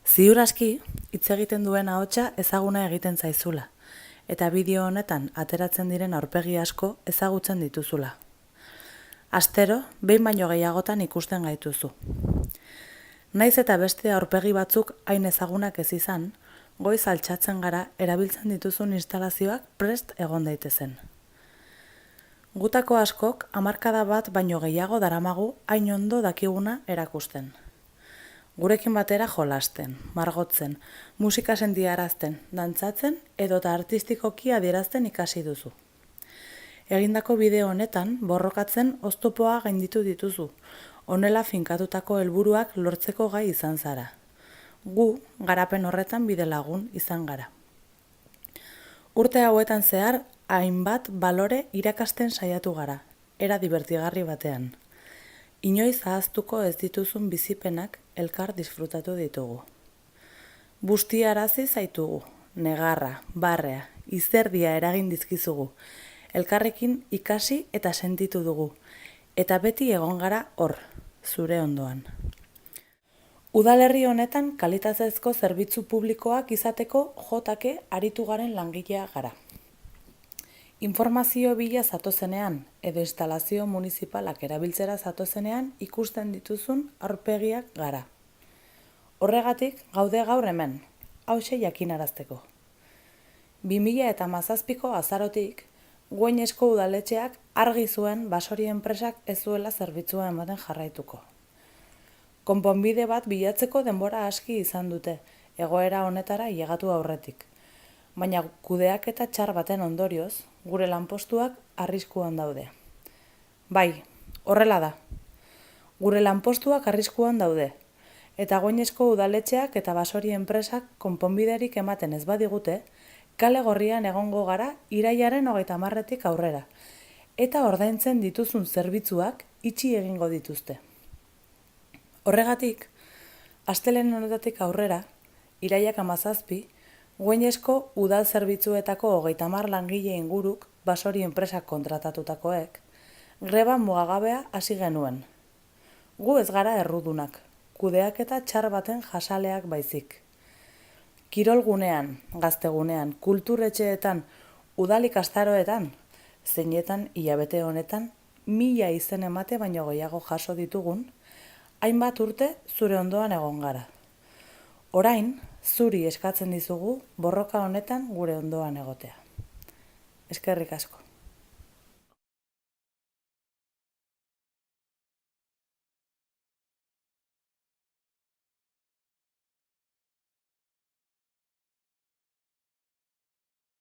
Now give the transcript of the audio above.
Ziur aski, hitz egiten duen ahotsa ezaguna egiten zaizula, eta bideo honetan ateratzen diren aurpegi asko ezagutzen dituzula. Astero, behin baino gehiagotan ikusten gaituzu. Naiz eta beste aurpegi batzuk hain ezagunak ez izan, goiz altxatzen gara erabiltzen dituzun instalazioak prest egon daitezen. Gutako askok hamarkada bat baino gehiago daramagu hain ondo dakiguna erakusten. Gurekin batera jolasten, margotzen, musika sentiarazten, dantzatzen edota artistikoki adierazten ikasi duzu. Egindako bideo honetan borrokatzen oztopoa gainditu dituzu, honela finkatutako helburuak lortzeko gai izan zara. Gu, garapen horretan bidelagun izan gara. Urte hauetan zehar, hainbat balore irakasten saiatu gara, era divertigarri batean. Inoiz ahaztuko ez dituzun bizipenak elkar disfrutatu ditugu. Bustiarazi zaitugu, negarra, barrea, izerdia eragin dizkizugu, elkarrekin ikasi eta sentitu dugu, eta beti egon gara hor, zure ondoan. Udalerri honetan kalitatezko zerbitzu publikoak izateko jotake aritu garen langilea gara. Informazio bila zatozenean edo instalazio municipalak erabiltzera zatozenean ikusten dituzun aurpegiak gara. Horregatik gaude gaur hemen, hauxe jakinarazteko. 2017ko azarotik, Gueñesko udaletxeak argi zuen Basori enpresak ez zuela zerbitzua ematen jarraituko. Konponbide bat bilatzeko denbora aski izan dute, egoera honetara ailegatu aurretik. Baina kudeaketa txar baten ondorioz, gure lanpostuak arriskuan daude. Bai, horrela da. Gure lanpostuak arriskuan daude, eta Gueñesko udaletxeak eta Basori enpresak konponbiderik ematen ez badigute, kale gorrian egongo gara irailaren 30etik aurrera, eta ordaintzen dituzun zerbitzuak itxi egingo dituzte. Horregatik, astelehen honetatik aurrera, irailak 17, Gueñesko udal zerbitzuetako 30 langile inguruk Basori enpresak kontratatutakoek, greba mugagabea hasi genuen. Gu ez gara errudunak, kudeaketa txar baten jasaleak baizik. Kirolgunean, gaztegunean, kulturetxeetan, udal ikastaroetan, zeinetan hilabete honetan, 1000 izen emate baino gehiago jaso ditugun, hainbat urte zure ondoan egon gara. Orain, zuri eskatzen dizugu borroka honetan gure ondoan egotea. Eskerrik asko.